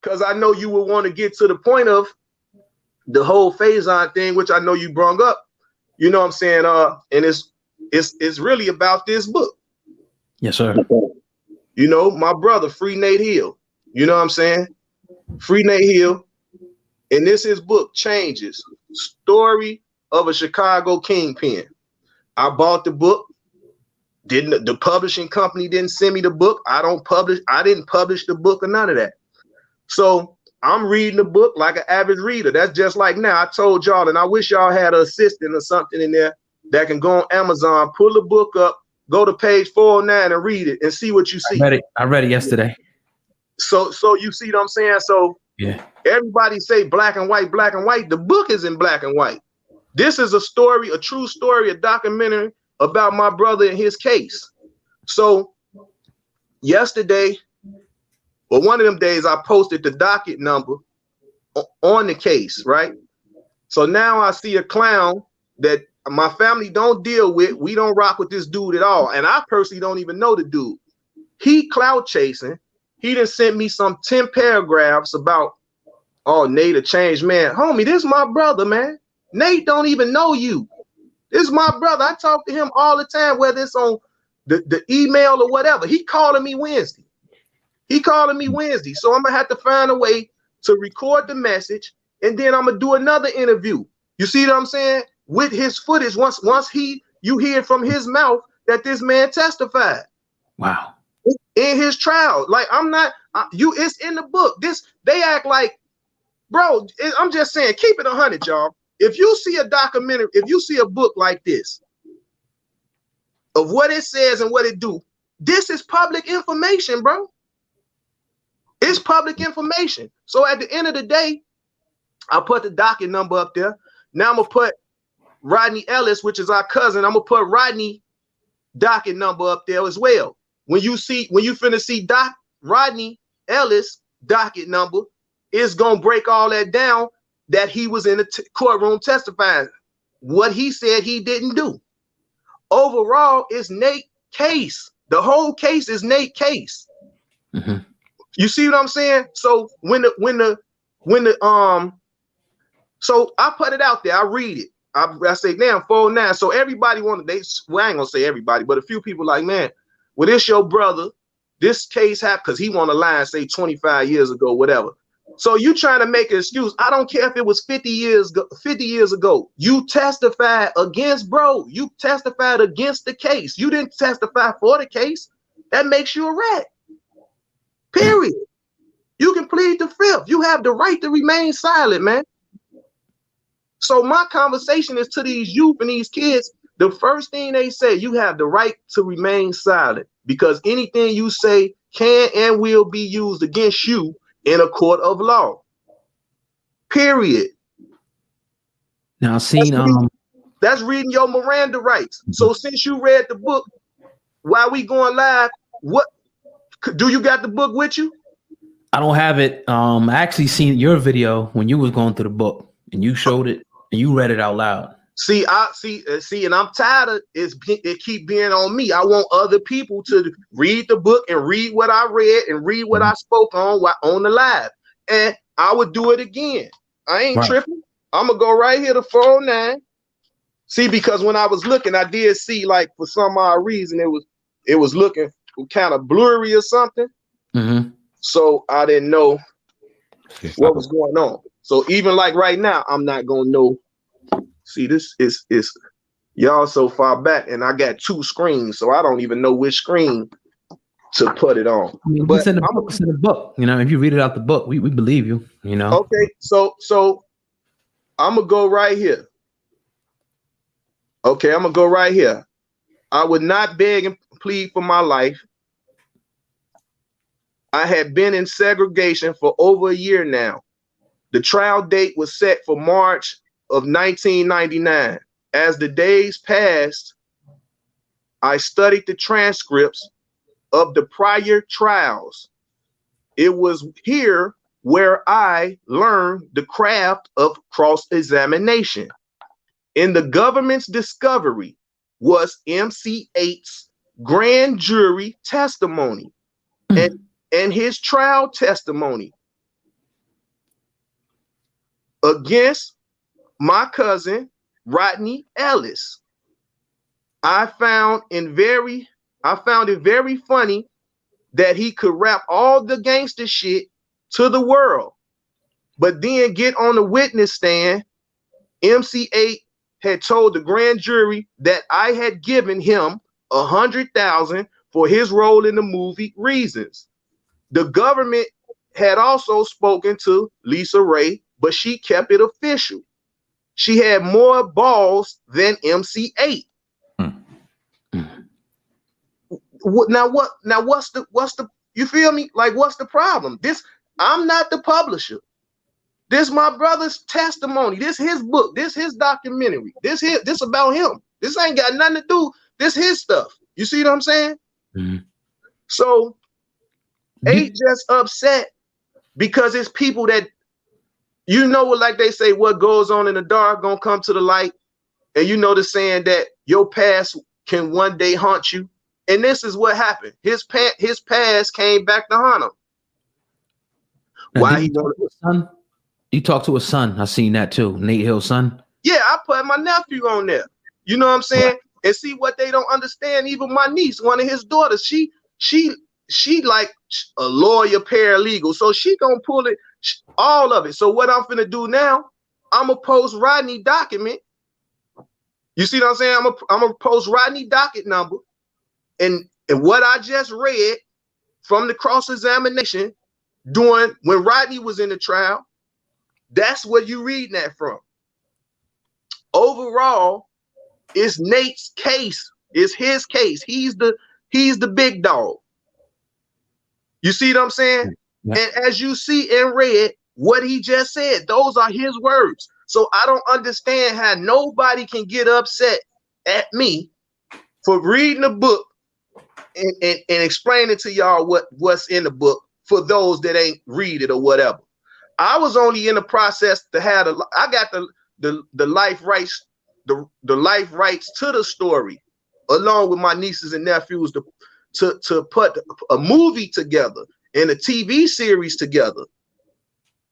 because I know you would want to get to the point of the whole Faizon thing, which I know you brought up. You know what I'm saying? And it's really about this book. Yes, sir. You know, my brother, Free Nate Hill. You know what I'm saying? Free Nate Hill. And this his book, Changes, Story of a Chicago Kingpin. I bought the book. The publishing company didn't send me the book. I didn't publish the book or none of that. So I'm reading the book like an average reader. That's just like now. I told y'all, and I wish y'all had an assistant or something in there that can go on Amazon, pull the book up, go to page 409 and read it and see what you see. I read it yesterday. So you see what I'm saying? So yeah, everybody say black and white, black and white. The book is in black and white. This is a story, a true story, a documentary about my brother and his case. So yesterday, well, one of them days I posted the docket number on the case, right? So now I see a clown that my family don't deal with. We don't rock with this dude at all. And I personally don't even know the dude. He clout chasing. He done sent me some 10 paragraphs about, oh, Nate a changed man. Homie, this is my brother, man. Nate don't even know you. This is my brother. I talk to him all the time, whether it's on the email or whatever. He calling me Wednesday. So I'm gonna have to find a way to record the message, and then I'm gonna do another interview. You see what I'm saying? With his footage, once you hear from his mouth that this man testified. Wow. In his trial. Like it's in the book. They act like, bro, I'm just saying, keep it 100, y'all. If you see a documentary, if you see a book like this of what it says and what it do, this is public information, bro. It's public information. So at the end of the day, I put the docket number up there. Now I'm gonna put Rodney Ellis, which is our cousin. I'm gonna put Rodney docket number up there as well. When you finna see Rodney Ellis docket number, it's gonna break all that down. That he was in the courtroom testifying. What he said he didn't do. Overall, it's Nate's case. The whole case is Nate's case. Mm-hmm. You see what I'm saying? So so I put it out there. I read it. I say, damn, 409. So everybody I ain't gonna say everybody, but a few people like, man, well, this your brother. This case happened because he want to lie and say 25 years ago, whatever. So you trying to make an excuse. I don't care if it was 50 years ago. You testified against, bro. You testified against the case. You didn't testify for the case. That makes you a rat. Period. You can plead the fifth. You have the right to remain silent, man. So my conversation is to these youth and these kids. The first thing they say, you have the right to remain silent because anything you say can and will be used against you in a court of law. Period. Now, that's reading your Miranda rights. So since you read the book, while we going live, what do you got the book with you? I don't have it. I actually seen your video when you was going through the book, and you showed it and you read it out loud. See, and I'm tired of it keep being on me. I want other people to read the book and read what I read and read what I spoke on the live. And I would do it again. I ain't tripping. I'm gonna go right here to 409. See, because when I was looking, I did see, like, for some odd reason, it was looking kind of blurry or something. Mm-hmm. So I didn't know what was going on. So even like right now, I'm not gonna know. See, this is y'all so far back, and I got two screens, so I don't even know which screen to put it on. I mean, it's in the book. You know, if you read it out the book, we believe you. You know. Okay, so I'm gonna go right here. Okay, I'm gonna go right here. I would not beg and plead for my life. I had been in segregation for over a year now. The trial date was set for March of 1999. As the days passed, I studied the transcripts of the prior trials. It was here where I learned the craft of cross-examination. In the government's discovery was Mc Eiht's grand jury testimony and his trial testimony. against my cousin Rodney Ellis. I found it very funny that he could rap all the gangster shit to the world, but then get on the witness stand. MC Eiht had told the grand jury that I had given him $100,000 for his role in the movie Reasons. The government had also spoken to Lisa Ray, but she kept it official. She had more balls than MC Eiht. Now what's the you feel me? Like, what's the problem? I'm not the publisher. This my brother's testimony. This his book. This his documentary. This about him. This ain't got nothing to do. This his stuff. You see what I'm saying? Mm-hmm. So Eiht just upset because it's people that, you know, like they say, what goes on in the dark gonna come to the light. And you know the saying that your past can one day haunt you. And this is what happened. His past came back to haunt him. Why he son? You talked to his son. I seen that too. Nate Hill's son. Yeah, I put my nephew on there. You know what I'm saying? Right. And see what they don't understand. Even my niece, one of his daughters, she like a lawyer, paralegal. So she gonna pull it, all of it. So what I'm finna do now, I'm gonna post Rodney document. You see what I'm saying? I'm gonna post Rodney docket number. And what I just read from the cross-examination when Rodney was in the trial, that's what you reading that from. Overall, it's Nate's case. It's his case. He's the big dog. You see what I'm saying? Yeah. And as you see and read what he just said, those are his words. So I don't understand how nobody can get upset at me for reading a book and explaining to y'all what's in the book for those that ain't read it or whatever. I was only in the process to have I got the life rights, the life rights to the story, along with my nieces and nephews to put a movie together and a TV series together.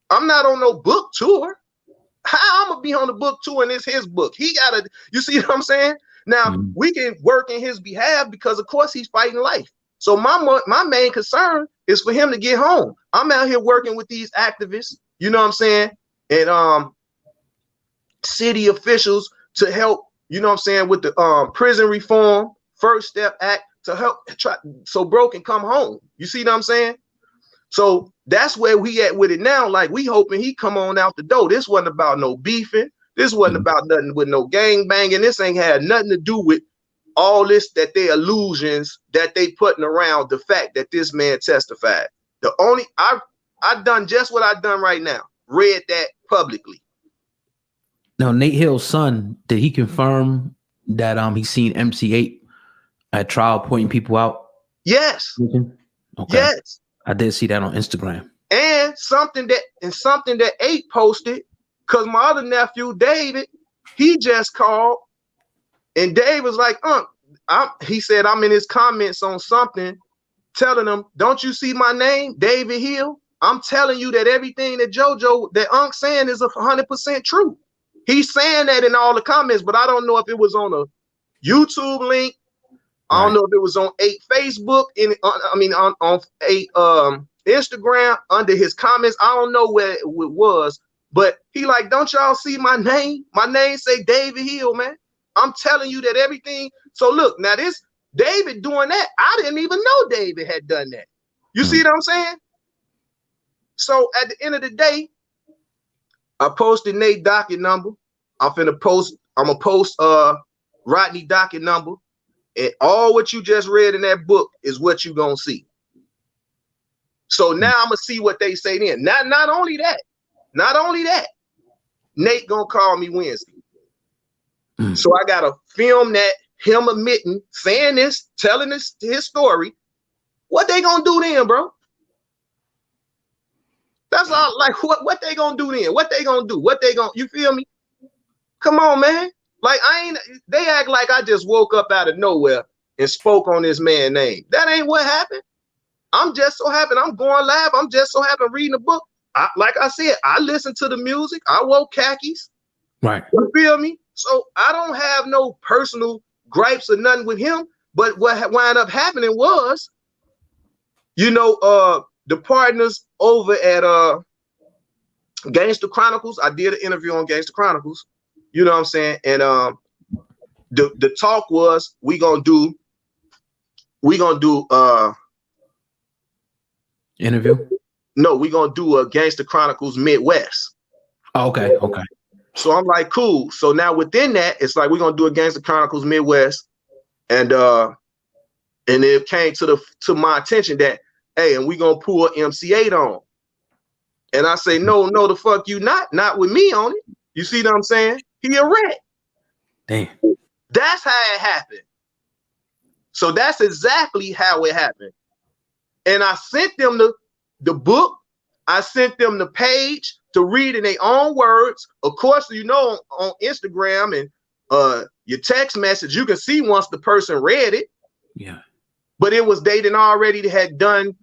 I'm not on no book tour. How I'm gonna be on the book tour and it's his book? He gotta, you see what I'm saying? Now we can work in his behalf because of course he's fighting life. So my main concern is for him to get home. I'm out here working with these activists, you know what I'm saying, and city officials to help, you know what I'm saying, with the prison reform, First Step Act to help so bro can come home. You see what I'm saying? So that's where we at with it now. Like, we hoping he come on out the door. This wasn't about no beefing. This wasn't about nothing with no gang banging. This ain't had nothing to do with all this that they illusions that they putting around the fact that this man testified. The only I done just what I done right now. Read that publicly. Now, Nate Hill's son, did he confirm that he seen MC Eiht at trial pointing people out? Yes. Okay. Yes. I did see that on Instagram. And something that Eiht posted, because my other nephew David, he just called, and Dave was like, he said I'm in his comments on something, telling him, don't you see my name, David Hill? I'm telling you that everything that Jojo, that Unc saying is 100% true. He's saying that in all the comments, but I don't know if it was on a YouTube link. I don't know if it was on Eiht Facebook, on Eiht Instagram under his comments. I don't know where it was, but he like, don't y'all see my name? My name say David Hill, man. I'm telling you that everything. So look, now this David doing that, I didn't even know David had done that. You see what I'm saying? So at the end of the day, I posted Nate docket number. I'm gonna post Rodney docket number. And all what you just read in that book is what you gonna see. So now I'm gonna see what they say then. Not only that, Nate gonna call me Wednesday. So I gotta film that, him admitting, saying this, telling his story. What they gonna do then, bro? That's all. Like, what they gonna do then? What they gonna do? You feel me? Come on, man. Like, they act like I just woke up out of nowhere and spoke on this man's name. That ain't what happened. I'm just so happy I'm going live. I'm just so happy reading the book. like I said, I listen to the music. I wore khakis. Right. You feel me? So I don't have no personal gripes or nothing with him. But what wound up happening was, the partners over at Gangster Chronicles, I did an interview on Gangster Chronicles. You know what I'm saying? And the talk was we gonna do interview. No, we gonna do a Gangster Chronicles Midwest. Oh, okay. So I'm like, cool. So now within that, it's like we're gonna do a Gangster Chronicles Midwest, and it came to my attention that, hey, and we gonna pull MC Eiht on. And I say, no, the fuck you not with me on it. You see what I'm saying? He a rat. Damn. That's how it happened. So that's exactly how it happened. And I sent them the book. I sent them the page to read in their own words. Of course, on Instagram and your text message, you can see once the person read it. Yeah. But it was they had done,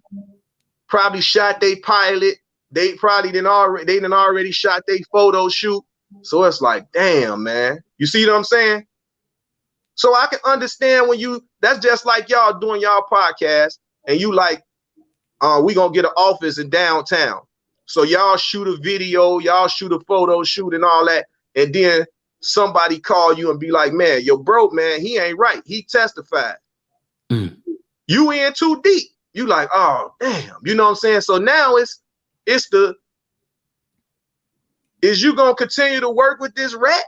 probably shot their pilot. They didn't already shot their photo shoot. So it's like, damn, man. You see what I'm saying? So I can understand that's just like y'all doing y'all podcast and you like, we gonna get an office in downtown. So y'all shoot a video, y'all shoot a photo shoot and all that. And then somebody call you and be like, man, yo, bro, man, he ain't right. He testified. Mm. You in too deep. You like, oh, damn. You know what I'm saying? So now is you gonna continue to work with this rat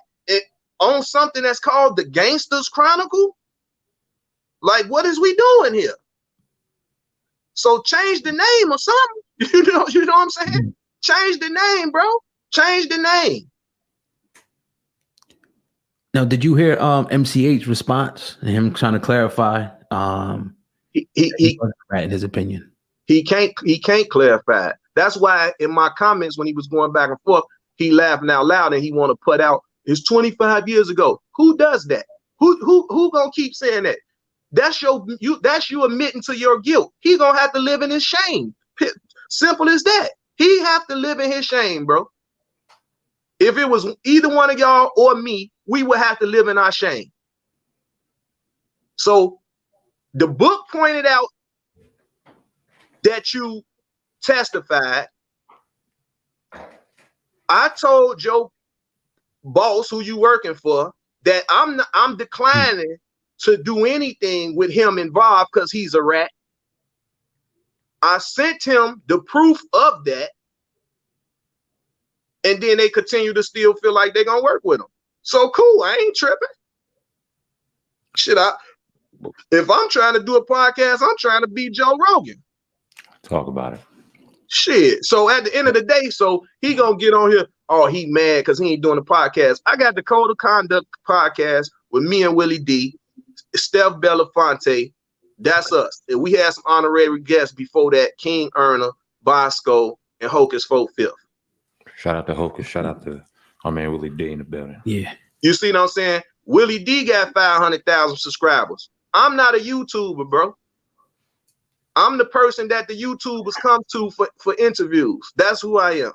on something that's called the Gangsters Chronicle? Like, what is we doing here? So change the name or something. You know what I'm saying? Change the name, bro. Change the name. Now, did you hear Mc Eiht's response and him trying to clarify? He right in his opinion. He can't clarify. That's why in my comments when he was going back and forth, he laughing out loud and he want to put out, it's 25 years ago. Who does that? Who gonna keep saying that? That's you admitting to your guilt. He gonna have to live in his shame. Simple as that. He have to live in his shame, bro. If it was either one of y'all or me, we would have to live in our shame. So the book pointed out that you testified. I told your boss, who you working for, that I'm declining to do anything with him involved because he's a rat. I sent him the proof of that. And then they continue to still feel like they're gonna work with him. So cool, I ain't tripping. Shit, if I'm trying to do a podcast, I'm trying to be Joe Rogan. Talk about it. Shit. So at the end of the day, so he gonna get on here. Oh, he mad because he ain't doing the podcast. I got the Code of Conduct podcast with me and Willie D, Steph Belafonte. That's us. And we had some honorary guests before that: King Erna, Bosco, and Hocus 4/5. Shout out to Hocus. Shout out to our man Willie D in the building. Yeah. You see what I'm saying? Willie D got 500,000 subscribers. I'm not a YouTuber, bro. I'm the person that the YouTubers come to for interviews. That's who I am.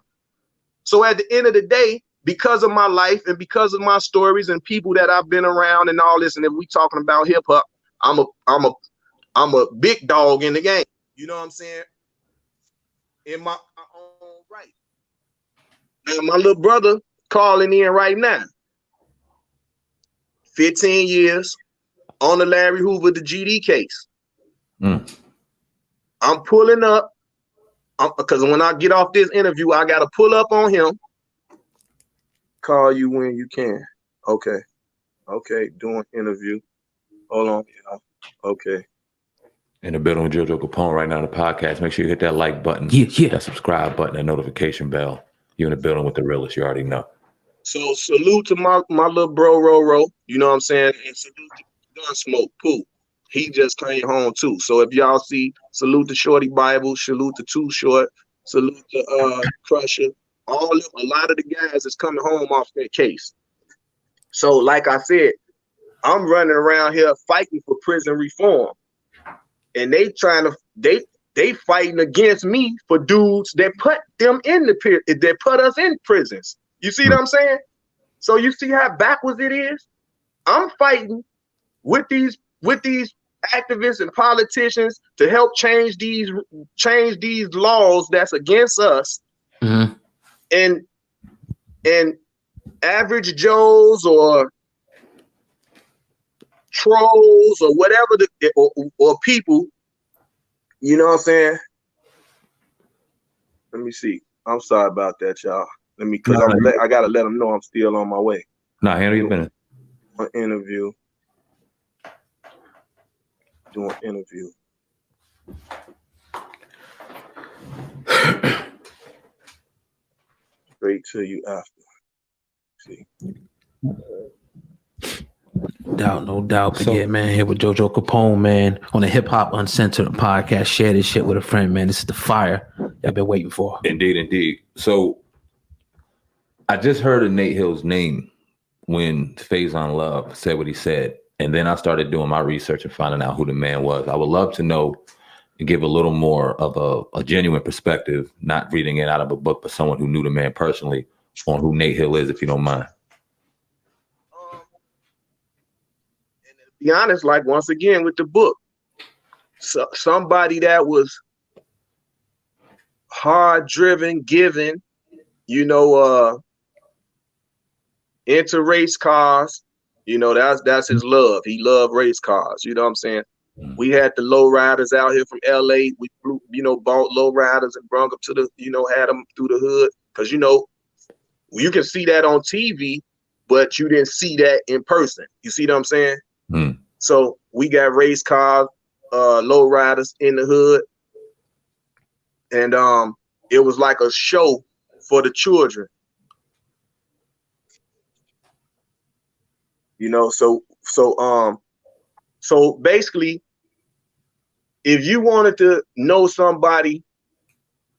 So at the end of the day, because of my life and because of my stories and people that I've been around and all this, and if we talking about hip hop, I'm a big dog in the game. You know what I'm saying? In my own right. And my little brother calling in right now. 15 years on the Larry Hoover, the GD case. Mm. I'm pulling up because when I get off this interview, I got to pull up on him. Call you when you can. Okay. Doing interview. Hold on. Okay. In the building with Jojo Capone right now on the podcast. Make sure you hit that like button. Yeah. That subscribe button, that notification bell. You're in the building with the realest. You already know. So salute to my little bro Roro. You know what I'm saying? And salute to Gunsmoke Pooh. He just came home too. So if y'all see, salute to Shorty Bible, salute to Too Short, salute to Crusher. A lot of the guys is coming home off that case. So like I said, I'm running around here fighting for prison reform. And they fighting against me for dudes that put them in that put us in prisons. You see what I'm saying? So you see how backwards it is? I'm fighting with these activists and politicians to help change these laws that's against us. Mm-hmm. And average Joes or trolls or whatever or people, you know what I'm saying? Let me see. I'm sorry about that, y'all. Because I gotta let them know I'm still on my way. Nah, handle your business. An interview. Doing interview. Straight to you after. See. No doubt. But yeah, man, here with Jojo Capone, man, on the Hip Hop Uncensored Podcast. Share this shit with a friend, man. This is the fire I've been waiting for. Indeed. So I just heard of Nate Hill's name when Faizon Love said what he said. And then I started doing my research and finding out who the man was. I would love to know and give a little more of a genuine perspective, not reading it out of a book, but someone who knew the man personally on who Nate Hill is, if you don't mind. And to be honest, like once again with the book, somebody that was hard driven, giving, into race cars. That's his love. He loved race cars. You know what I'm saying? We had the low riders out here from LA. We flew, bought low riders and brought them to the, had them through the hood. Cause you can see that on TV, but you didn't see that in person. You see what I'm saying? So we got race cars, low riders in the hood. And it was like a show for the children. So basically, if you wanted to know somebody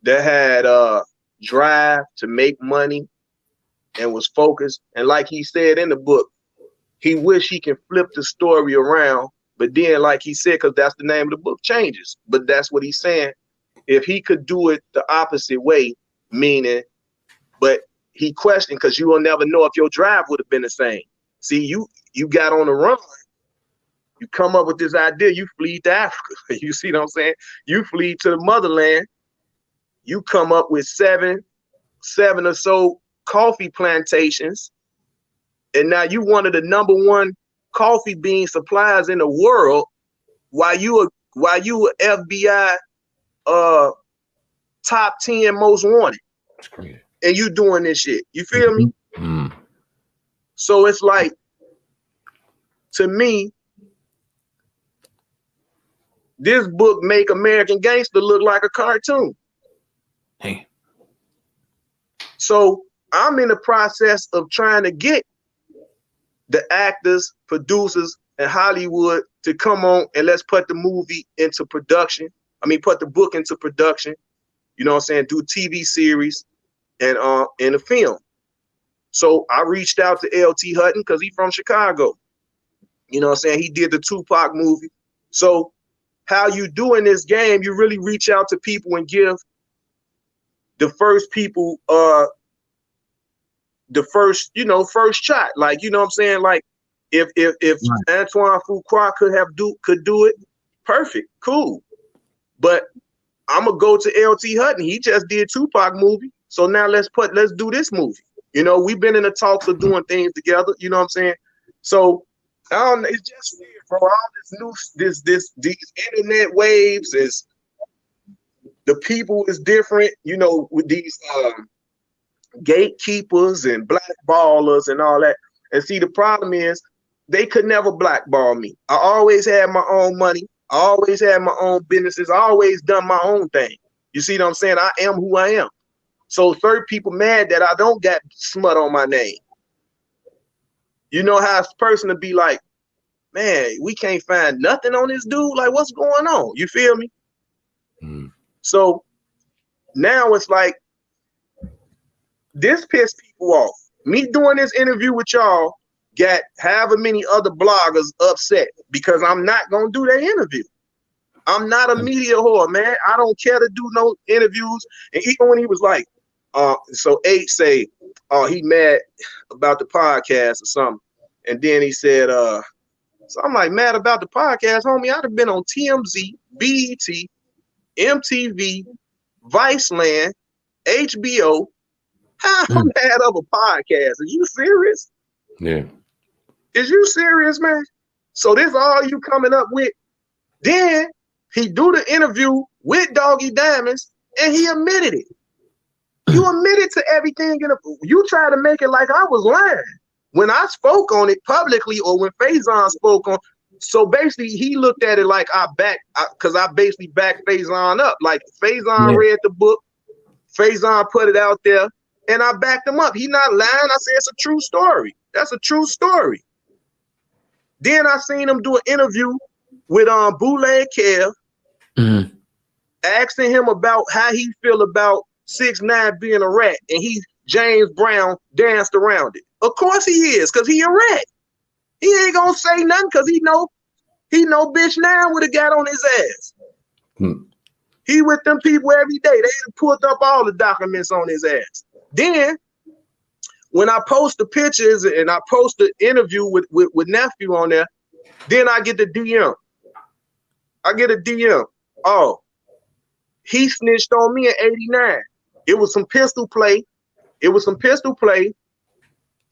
that had drive to make money and was focused, and like he said in the book, he wished he can flip the story around, but then like he said, because that's the name of the book, changes. But that's what he's saying. If he could do it the opposite way, meaning, but he questioned because you will never know if your drive would have been the same. See, you got on the run. You come up with this idea. You flee to Africa. You see what I'm saying? You flee to the motherland. You come up with seven or so coffee plantations, and now you one of the number one coffee bean suppliers in the world. While you were FBI top 10 most wanted, that's crazy. And you doing this shit. You feel me? Mm-hmm. So it's like, to me, this book make American Gangster look like a cartoon. Hey. So I'm in the process of trying to get the actors, producers, and Hollywood to come on and let's put the movie into production. Put the book into production. You know what I'm saying? Do TV series and a film. So I reached out to LT Hutton because he's from Chicago. You know what I'm saying? He did the Tupac movie. So how you do in this game, you really reach out to people and give the first people the first shot. Like, you know what I'm saying? Like if Antoine Fuqua could do it, perfect, cool. But I'm gonna go to LT Hutton. He just did Tupac movie. So now let's do this movie. We've been in the talks of doing things together. You know what I'm saying? So I don't know, it's just weird, bro. All this these internet waves is, the people is different, with these gatekeepers and blackballers and all that. And see, the problem is they could never blackball me. I always had my own money. I always had my own businesses. I always done my own thing. You see what I'm saying? I am who I am. So third people mad that I don't got smut on my name. You know how a person to be like, man, we can't find nothing on this dude. Like, what's going on? You feel me? So now it's like, this pissed people off. Me doing this interview with y'all got however many other bloggers upset because I'm not going to do that interview. I'm not a media whore, man. I don't care to do no interviews. And even when he was like, so Eiht say, he mad about the podcast or something. And then he said, so I'm like, mad about the podcast, homie. I'd have been on TMZ, BET, MTV, Viceland, HBO. How I'm mad of a podcast? Are you serious? Yeah. Is you serious, man? So this all you coming up with? Then he do the interview with Doggy Diamonds, and he admitted it. You admitted to everything. You try to make it like I was lying when I spoke on it publicly, or when Faizon spoke on. So basically, he looked at it like I basically backed Faizon up. Like Faizon read the book, Faizon put it out there, and I backed him up. He not lying. I said it's a true story. That's a true story. Then I seen him do an interview with Boule and Kev, asking him about how he feel about 6ix9ine being a rat, and James Brown danced around it. Of course he is, cause he a rat. He ain't gonna say nothing, cause he know bitch now would have got on his ass. He with them people every day. They pulled up all the documents on his ass. Then when I post the pictures and I post the interview with Nephew on there, then I get the DM. I get a DM. Oh, he snitched on me in '89. It was some pistol play.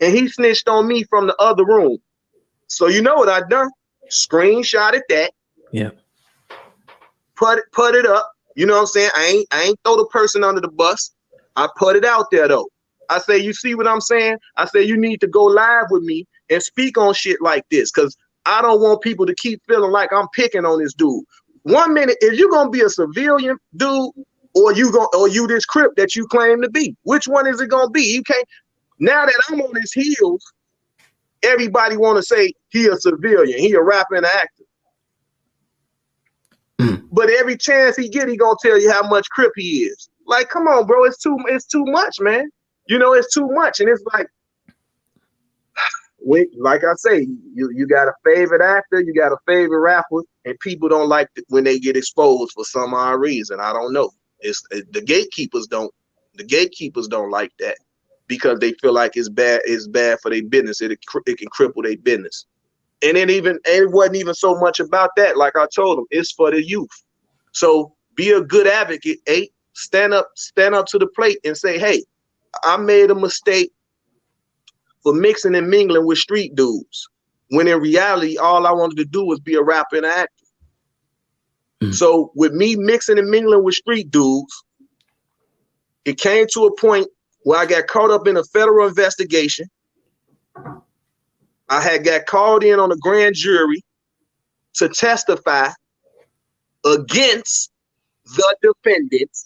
And he snitched on me from the other room. So you know what I done? Screenshotted that. Yeah. Put it up. You know what I'm saying? I ain't throw the person under the bus. I put it out there though. I say, you see what I'm saying? I say you need to go live with me and speak on shit like this, because I don't want people to keep feeling like I'm picking on this dude. 1 minute, if you're gonna be a civilian dude, or you this Crip that you claim to be, which one is it gonna be? You can't. Now that I'm on his heels, everybody want to say he a civilian, he a rapper and an actor. But every chance he get, he gonna tell you how much Crip he is. Like, come on, bro, it's too much, man. You know, it's too much, and it's like I say, you got a favorite actor, you got a favorite rapper, and people don't like when they get exposed for some odd reason. I don't know. The gatekeepers don't like that, because they feel like it's bad for their business. It can cripple their business. And it wasn't even so much about that. Like I told them, it's for the youth. So be a good advocate, Eiht. Stand up to the plate and say, hey, I made a mistake for mixing and mingling with street dudes, when in reality, all I wanted to do was be a rapper and an actor. So with me mixing and mingling with street dudes, it came to a point where I got caught up in a federal investigation. I had got called in on a grand jury to testify against the defendants.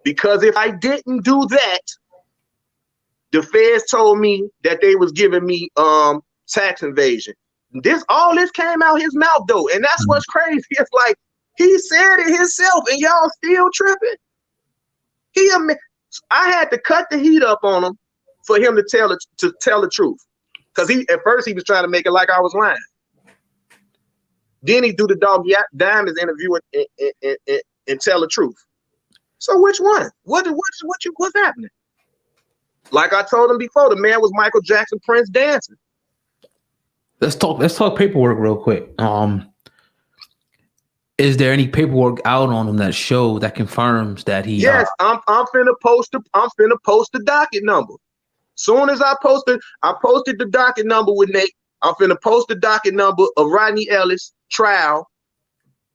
Because if I didn't do that, the feds told me that they was giving me tax evasion. All this came out his mouth though, and that's what's crazy. It's like he said it himself, and y'all still tripping. I had to cut the heat up on him for him to tell the truth, because at first he was trying to make it like I was lying. Then he do the Doggy Diamonds interview and tell the truth. So which one? What's happening? Like I told him before, the man was Michael Jackson Prince dancing. Let's talk paperwork real quick. Is there any paperwork out on him that confirms that he? Yes, I'm finna post the docket number. Soon as I posted the docket number with Nate. I'm finna post the docket number of Rodney Ellis trial.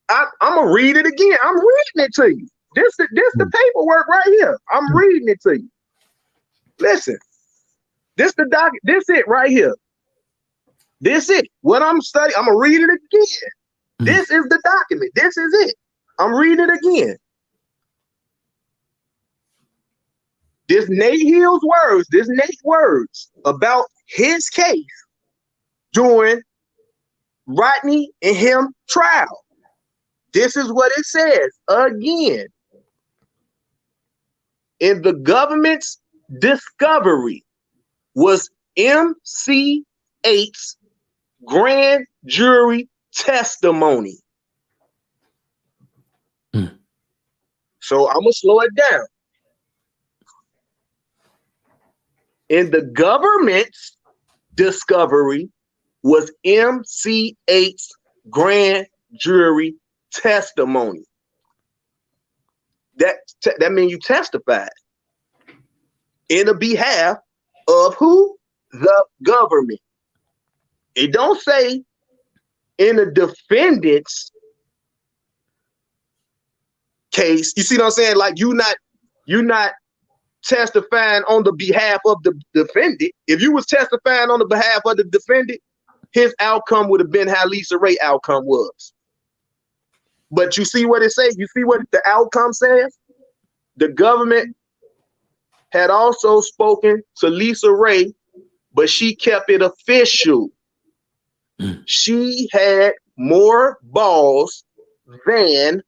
I'm gonna read it again. I'm reading it to you. This the paperwork right here. I'm reading it to you. Listen, this the docket. This it right here. This it. What I'm studying. I'm gonna read it again. This is the document. This is it. I'm reading it again. This Nate's words about his case during Rodney and him trial. This is what it says again. In the government's discovery was Mc Eiht's grand jury testimony. So I'm gonna slow it down. In the government's discovery was MC Eiht's grand jury testimony. That means you testified in the behalf of who? The government. It don't say in the defendant's case. You see what I'm saying? Like you're not testifying on the behalf of the defendant. If you was testifying on the behalf of the defendant, his outcome would have been how Lisa Ray outcome was. But you see what it says? You see what the outcome says? The government had also spoken to Lisa Ray, but she kept it official. She had more balls than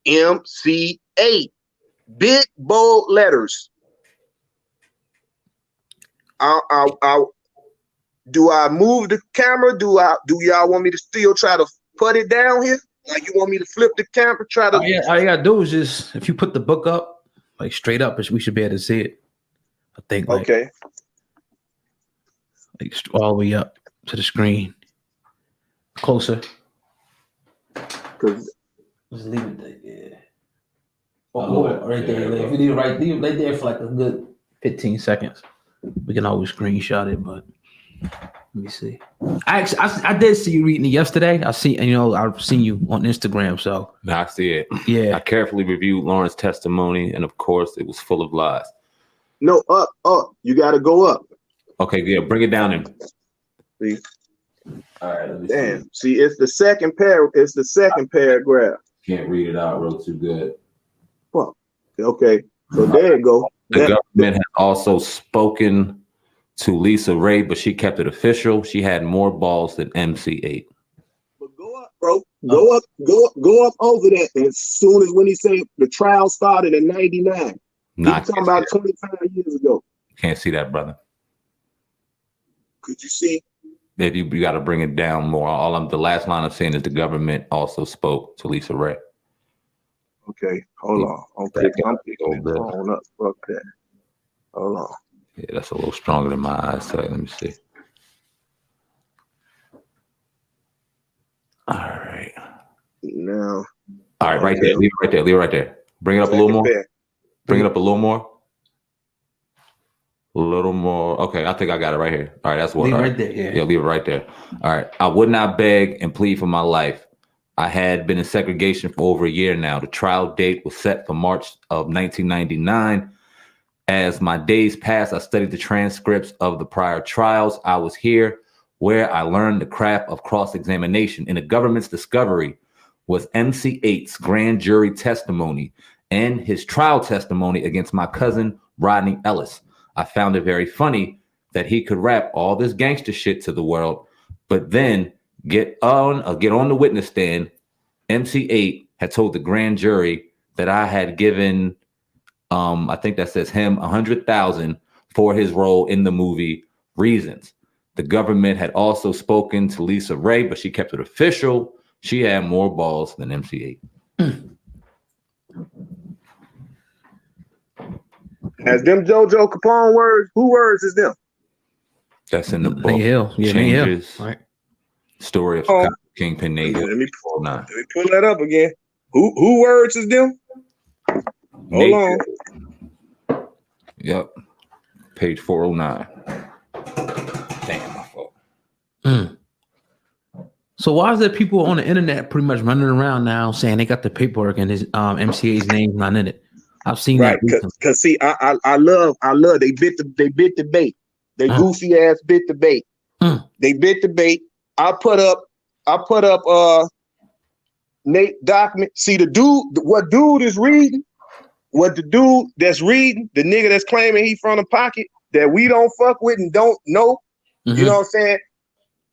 MC Eiht. Big bold letters. Do I move the camera? Do y'all want me to still try to put it down here? Like you want me to flip the camera? Try to. All you gotta do is just if you put the book up, like straight up, we should be able to see it. I think. Like, okay. Like all the way up to the screen. Closer. Just leave it there. Yeah. Oh, right there. If you leave it right there for like a good 15 seconds. We can always screenshot it, but let me see. I did see you reading it yesterday. I've seen you on Instagram. So I see it. Yeah. I carefully reviewed Lauren's testimony, and of course, it was full of lies. No, up. You got to go up. Okay, yeah, bring it down then. See. All right. Let me Damn. See, it's the second paragraph. Can't read it out real too good. Well, okay. So there you go. The government has also spoken to Lisa Ray, but she kept it official. She had more balls than MC Eiht. But go up, bro. Go up over that. As soon as when he said the trial started in 99. He's talking about 25 years ago. Can't see that, brother. Could you see? If you got to bring it down more. The last line I'm saying is the government also spoke to Lisa Ray. Okay, hold on. I'm picking the phone up. Fuck that. Hold on. Yeah, that's a little stronger than my eyesight. Let me see. All right. Now. All right, right there. Leave it right there. Leave it right there. Bring it up a little more. Bring it up a little more. A little more. Okay, I think I got it right here. All right, that's what. Leave it right there. Yeah, leave it right there. All right. I would not beg and plead for my life. I had been in segregation for over a year now. The trial date was set for March of 1999. As my days passed, I studied the transcripts of the prior trials. I was here where I learned the craft of cross-examination. In the government's discovery was MC Eiht's grand jury testimony and his trial testimony against my cousin, Rodney Ellis. I found it very funny that he could rap all this gangster shit to the world, but then get on the witness stand. MC Eiht had told the grand jury that I had given, I think that says him, $100,000 for his role in the movie Reasons. The government had also spoken to Lisa Ray, but she kept it official. She had more balls than MC Eiht. As them Jojo Capone words, who words is them? That's in the book. Hill. Yeah, Changes. Hill. Right. Story of Chicago Kingpin. Let me pull that up again. Who words is them? Hold on. Yep. Page 409. Damn, my fault. So why is there people on the internet pretty much running around now saying they got the paperwork and his MCA's name's not in it? I've seen that. Because see, I love they bit the bait. They goofy ass bit the bait. They bit the bait. I put up Nate document. See the dude is reading. What the dude that's reading, the nigga that's claiming he from the pocket that we don't fuck with and don't know. You know what I'm saying?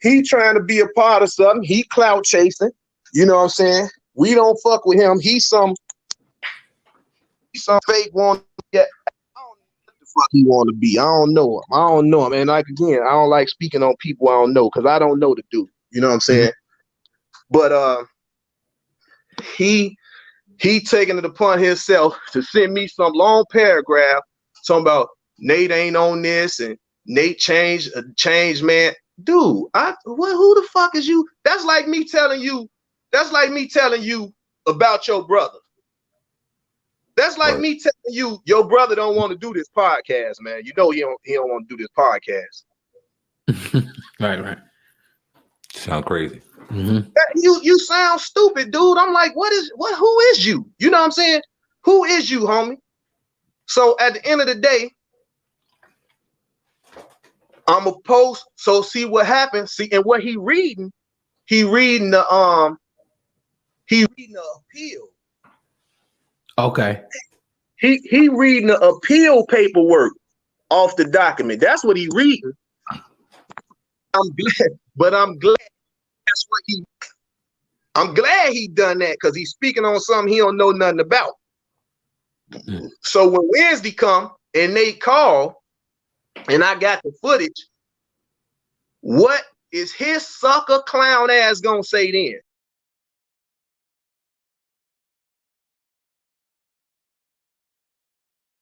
He trying to be a part of something. He clout chasing. You know what I'm saying? We don't fuck with him. He's some fake one. Yeah, I don't know what the fuck he want to be. I don't know him. And like again, I don't like speaking on people I don't know because I don't know the dude. You know what I'm saying? But he he taking it upon himself to send me some long paragraph talking about Nate ain't on this and Nate changed, man. Dude, who the fuck is you? That's like me telling you about your brother. That's like me telling you your brother don't want to do this podcast, man. You know he don't want to do this podcast. Right. Sound crazy. Mm-hmm. You sound stupid, dude. I'm like, who is you? You know what I'm saying? Who is you, homie? So at the end of the day, I'm a post. So see what happens. See, and what he reading the appeal. Okay. He reading the appeal paperwork off the document. That's what he reading. I'm glad that's what I'm glad he done that because he's speaking on something he don't know nothing about. Mm-hmm. So when Wednesday come and they call and I got the footage, what is his sucker clown ass gonna say then?